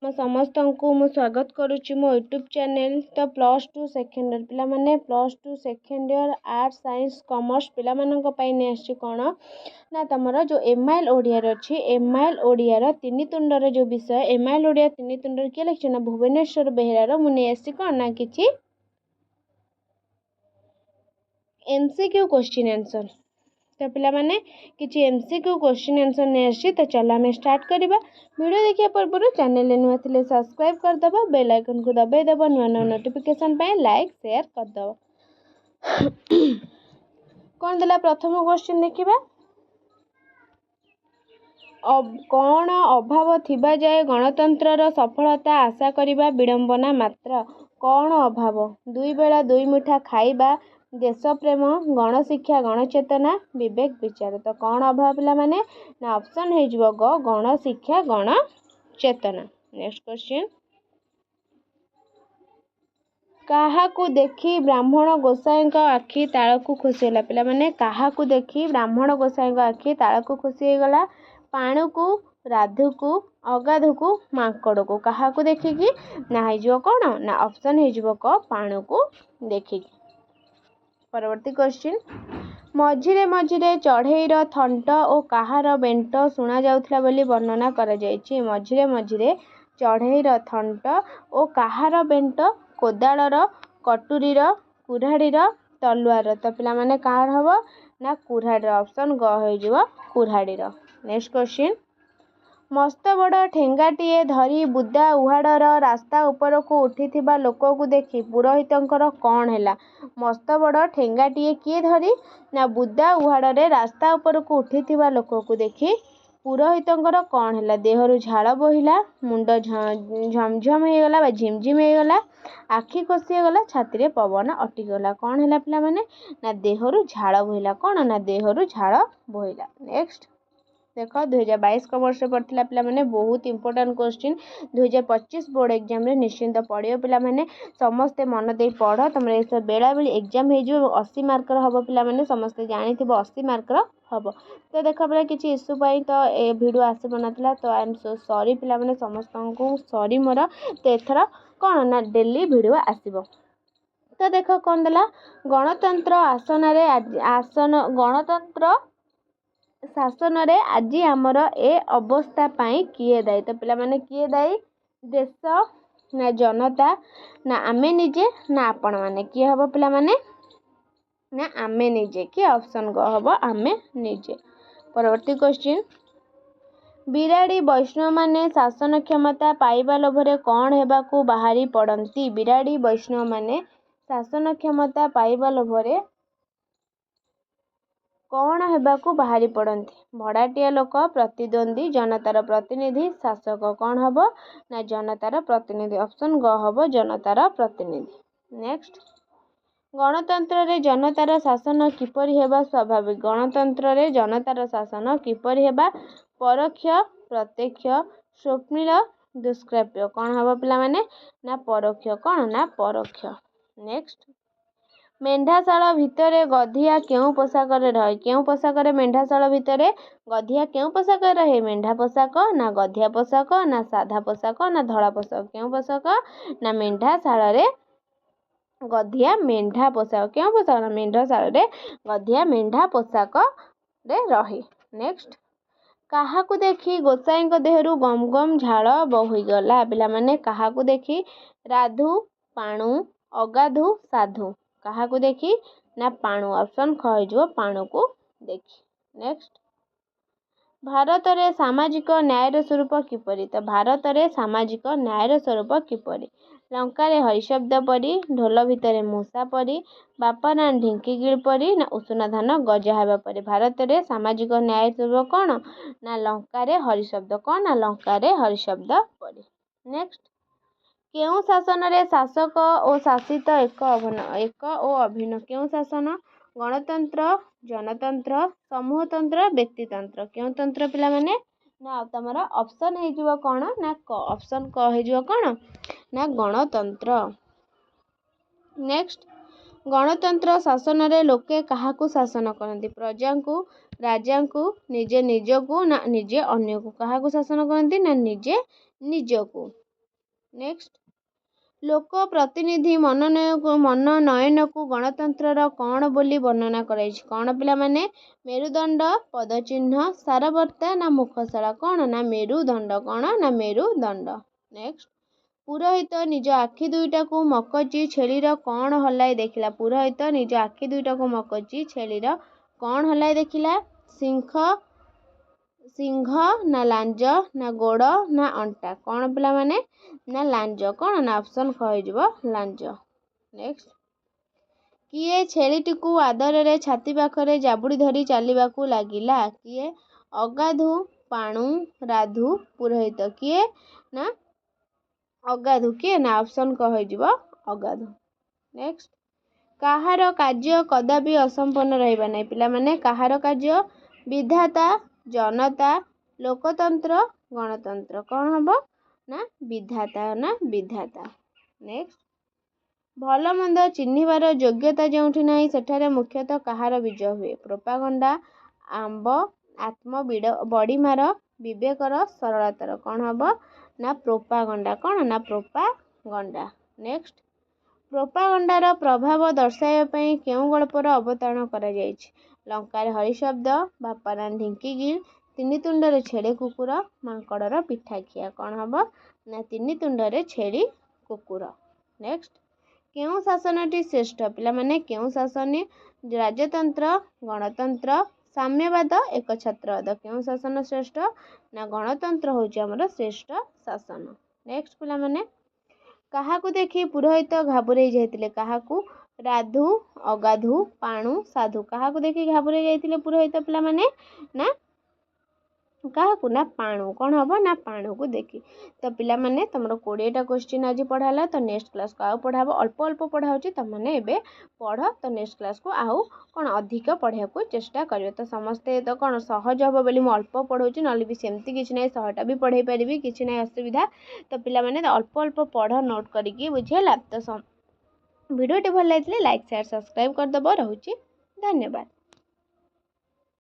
समस्त को मु स्वागत करुच्ची मो यूट्यूब चैनल। तो प्लस टू सेकेंड ईयर पिला माने plus two second year arts science commerce पिला मानक पई ने आछि कोन ना तमरो जो एमआईएल ओडिया रे अछि एमआईएल ओडिया रो तीन तुंडर जो विषय एमआईएल ओडिया तीन तुंडर के लेक्शन ना भुवनेश्वर बेहेरा रो मु ने आछि कोन ना किछि एमसीक्यू क्वेश्चन आंसर। तो पिला माने किछि एमसीक्यू क्वेश्चन आंसर ने आछि। तो चलो हम स्टार्ट करबा। वीडियो देखिया पूर्व चैनल नुआ थिले सब्सक्राइब कर दबा बेल आइकन को दबाई दबा नुआ नुआ नोटिफिकेशन पे लाइक शेयर कर दबा। कोन देला प्रथम क्वेश्चन देखिबा कौन अभाव थिबा जाए गणतंत्र रो सफलता आशा करिबा विडंबना मात्र। कौन अभाव दुई बेला दुई मुठा खाइबा देश प्रेम गण शिक्षा गण चेतना विवेक विचार। तो कौन अभाव पिला माने ना ऑप्शन हे जिवो ग गण शिक्षा गण चेतना। नेक्स्ट क्वेश्चन काहाकू देखी ब्राह्मण गोसाई का आखि ताळकू खुशी होला। पिला माने काहाकू देखी ब्राह्मण गोसाई का आखि ताळकू खुशी हे गला पाणु को राधु को अगाधु को मांकड़ को काहाकू देखिकी ना हे जिवो कोन ना ऑप्शन हे जिवो क पाणु को देखिकी। परवर्ती क्वेश्चन मझिरे मझिरे चढ़ेईर थंट और कहार बेंट शुणा जाउथला बोली वर्णना करा जायछि। मझिरे मझिरे चढ़ेईर थंट और कहार बेंट कोदाळर कटुरीर कुऱ्हाड़ीर तलवार। तो पिला माने कार हबो ना कुऱ्हाड़ीर ऑप्शन ग हो जिवो कुऱ्हाड़ीर। नेक्स्ट क्वेश्चन मस्त बड़ ठेंगाटीए धरी बुदा उहाड़र रास्ता ऊपर को उठिथिबा लोक को देखी पुरोहितंकर कौन हैला। मस्त बड़ ठेंगाटीए किए धरी ना बुदा उहाड़े रास्ता ऊपर को उठिथिबा लोक को देखी पुरोहितंकर कौन हैला। देहरु झाड़ बोहिला मुंड झमझम हो गला झिमझिम हो गला आखि खोसी गला छाती रे पवन अटिगला कौन हैला पिला माने ना देहरु झाड़ बोहिला कौन ना देहरु झाड़ बोहिला। नेक्स्ट देख 2022 कमर्स पढ़ा पिला माने बहुत इंपोर्टेंट क्वेश्चन 2025 बोर्ड एग्जाम रे निश्चिंत पढ़ियो पिला माने समस्ते मन दे पढ़ तुम बेला बेली एग्जाम हो जो 80 मार्क हम पिला माने समस्ते जानी 80 मार्क हम। तो देख पिला किसी इश्यू पाई तो ए वीडियो आसब ना तो आई एम सो सॉरी पिला माने समस्त को सॉरी मोर। तो एथर कौन ना डेली वीडियो आसब। तो देख कौन देला गणतंत्र आसन गणतंत्र शासन रे आज आमर ए अवस्था पाई किए दायी। तो पिला माने किए दायी देश ना जनता ना आमे निजे ना आपण माने किए हबो पिला माने ना आमे निजे कि ऑप्शन ग हबो आमे निजे। परवर्ती क्वेश्चन बिराड़ी वैष्णव माने शासन क्षमता पाइबा लोभरे कौन हेबाकू बाहरी पड़ती। बिराड़ी वैष्णव माने शासन क्षमता पाइबा लोभरे कौन हेबाकू बाहरी पड़ती। भड़ाटिया लोक प्रतिद्वंदी जनतार प्रतिनिधि शासक कौन हबो ना जनतार प्रतिनिधि ऑप्शन ग हबो जनतार प्रतिनिधि। नेक्स्ट गणतंत्र रे जनतार शासन किपरि हेबा स्वाभाविक। गणतंत्र रे जनतार शासन किपरि हेबा परोक्ष प्रत्यक्ष स्वप्निल दुष्प्राप्य कौन हबो पिला माने ना परोक्ष कौन ना परोक्ष। नेक्स्ट मेंढाशाला भितरे गधिया केउ पोशाक रहे। केउ पोशाक मेंढाशाला भितरे गधिया केउ पोशाक रहे मेंढा पोशाक ना गधिया पोशाक ना साधा पोशाक ना धड़ा पोशाक। केउ पोशाक ना मेंढाशाला रे गधिया मेंढा पोशाक केउ पोशाक ना मेंढाशाला रे गधिया मेंढा पोशाक रे रहे। नेक्स्ट काहाकू देखी गोसाई देहरु गम गम झाड़ बोहीगला। पिला माने काहाकू देखी राधु पाणु अगाधु साधु काहाकू देखी ना पाणु ऑप्शन ख हो पाणु को देखी। नेक्स्ट भारत रे सामाजिक न्यायर स्वरूप किपरि। तो भारत रे सामाजिक न्यायर स्वरूप किपरि लंका रे हरिशब्द परी ढोल भितर मूषा परी बापा ना ढिंकी गिल परी ना उषुना धान गजा हेबा परी। भारत रे सामाजिक न्याय स्वरूप कौन ना लंका रे हरिशब्द कौन ना लंका रे हरिशब्द परी। नेक्स्ट केउ शासन रे शासक और शासित एक और अभिन्न केउ शासन गणतंत्र जनतंत्र समूहतंत्र व्यक्तितंत्र केउ तंत्र पिला माने ना तमरा ऑप्शन हे जिवो कोन ना क ऑप्शन क हे जिवो कोन ना गणतंत्र। नेक्स्ट गणतंत्र शासन रे लोके काहाकू शासन करती प्रजा को राजा को निजे निज को ना निजे अन्य को काहाकू शासन करती ना निजे निज को। ନେକ୍ସଟ ଲୋକ ପ୍ରତିନିଧି ମନୋନୟନକୁ ଗଣତନ୍ତ୍ରର କ'ଣ ବୋଲି ବର୍ଣ୍ଣନା କରାଯାଇଛି? କ'ଣ ପିଲାମାନେ? ମେରୁଦଣ୍ଡ, ପଦଚିହ୍ନ, ସାରବର୍ତ୍ତା ନା ମୁଖଶାଳା? କ'ଣ ନା ମେରୁଦଣ୍ଡ। କ'ଣ ନା ମେରୁଦଣ୍ଡ। ନେକ୍ସଟ ପୁରୋହିତ ନିଜ ଆଖି ଦୁଇଟାକୁ ମକଚି ଛେଳିର କ'ଣ ହଲାଇ ଦେଖିଲା? ପୁରୋହିତ ନିଜ ଆଖି ଦୁଇଟାକୁ ମକଚି ଛେଳିର କ'ଣ ହଲାଇ ଦେଖିଲା? ସିଂହ ନା ଲାଞ୍ଜ ନା ଗୋଡ଼ ନା ଅଣ୍ଟା? କ'ଣ ପିଲାମାନେ? ନା ଲାଞ୍ଜ। କ'ଣ ନା ଅପସନ୍ କ ହେଇଯିବ ଲାଞ୍ଜ। ନେକ୍ସଟ କିଏ ଛେଳିଟିକୁ ଆଦରରେ ଛାତି ପାଖରେ ଜାବୁଡ଼ି ଧରି ଚାଲିବାକୁ ଲାଗିଲା? କିଏ? ଅଗାଧୁ, ପାଣୁ, ରାଧୁ, ପୁରୋହିତ। କିଏ? ନା ଅଗାଧୁ। କିଏ? ନା ଅପସନ୍ କ ହେଇଯିବ ଅଗାଧୁ। ନେକ୍ସଟ କାହାର କାର୍ଯ୍ୟ କଦାପି ଅସମ୍ପନ୍ନ ରହିବ ନାହିଁ? ପିଲାମାନେ କାହାର କାର୍ଯ୍ୟ? ବିଧାତା, ଜନତା, ଲୋକତନ୍ତ୍ର, ଗଣତନ୍ତ୍ର। କ'ଣ ହବ? ନା ବିଧାତା। ନା ବିଧାତା। ନେକ୍ସଟ ଭଲ ମନ୍ଦ ଚିହ୍ନିବାର ଯୋଗ୍ୟତା ଯେଉଁଠି ନାହିଁ ସେଠାରେ ମୁଖ୍ୟତଃ କାହାର ବିଜୟ ହୁଏ? ପ୍ରୋପାଗଣ୍ଡା, ଆମ୍ବ, ବଡ଼ିମାର, ବିବେକର, ସରଳତାର। କ'ଣ ହବ? ନା ପ୍ରୋପାଗଣ୍ଡା। କ'ଣ ନା ପ୍ରୋପାଗଣ୍ଡା। ନେକ୍ସଟ ପ୍ରୋପାଗଣ୍ଡାର ପ୍ରଭାବ ଦର୍ଶାଇବା ପାଇଁ କେଉଁ ଗଳ୍ପର ଅବତାରଣ କରାଯାଇଛି? ଲଙ୍କାରେ ହରିଶବ୍ଦ, ବାପାରାମ ଢିଙ୍କିଗିଳି, ତିନି ତୁଣ୍ଡରେ ଛେଳି କୁକୁର, ମାଙ୍କଡ଼ର ପିଠାଖିଆ। କ'ଣ ହବ? ନା ତିନି ତୁଣ୍ଡରେ ଛେଳି କୁକୁର। ନେକ୍ସଟ କେଉଁ ଶାସନଟି ଶ୍ରେଷ୍ଠ? ପିଲାମାନେ କେଉଁ ଶାସନ? ରାଜତନ୍ତ୍ର, ଗଣତନ୍ତ୍ର, ସାମ୍ୟବାଦ, ଏକଛତ୍ରବାଦ। କେଉଁ ଶାସନ ଶ୍ରେଷ୍ଠ? ନା ଗଣତନ୍ତ୍ର ହେଉଛି ଆମର ଶ୍ରେଷ୍ଠ ଶାସନ। ନେକ୍ସଟ ପିଲାମାନେ କାହାକୁ ଦେଖି ପୁରୋହିତ ଘାବରେଇ ଯାଇଥିଲେ? କାହାକୁ? ରାଧୁ, ଅଗାଧୁ, ପାଣୁ, ସାଧୁ। କାହାକୁ ଦେଖି ଘାବରେଇ ଯାଇଥିଲେ ପୁରୋହିତ ପିଲାମାନେ? ନା କାହାକୁ? ନା ପାଣୁ। କ'ଣ ହବ? ନା ପାଣୁକୁ ଦେଖି। ତ ପିଲାମାନେ ତମର 20ଟା କ୍ୱେଶ୍ଚିନ୍ ଆଜି ପଢ଼ା ହେଲା। ତ ନେକ୍ସଟ କ୍ଲାସ୍କୁ ଆଉ ପଢ଼ା ହେବ। ଅଳ୍ପ ପଢ଼ା ହେଉଛି, ତମମାନେ ଏବେ ପଢ଼। ତ ନେକ୍ସଟ କ୍ଲାସ୍କୁ ଆଉ କ'ଣ ଅଧିକ ପଢ଼ିବାକୁ ଚେଷ୍ଟା କରିବେ। ତ ସମସ୍ତେ ତ କ'ଣ ସହଜ ହେବ ବୋଲି ମୁଁ ଅଳ୍ପ ପଢ଼ଉଛି, ନହେଲେ ବି ସେମିତି କିଛି ନାହିଁ, 100ଟା ବି ପଢ଼େଇ ପାରିବି, କିଛି ନାହିଁ ଅସୁବିଧା। ତ ପିଲାମାନେ ଅଳ୍ପ ପଢ଼ ନୋଟ୍ କରିକି, ବୁଝିହେଲା। ତ ଭିଡ଼ିଓଟି ଭଲ ଲାଗିଥିଲେ ଲାଇକ୍, ସେୟାର, ସବସ୍କ୍ରାଇବ୍ କରିଦେବ। ରହୁଛି, ଧନ୍ୟବାଦ।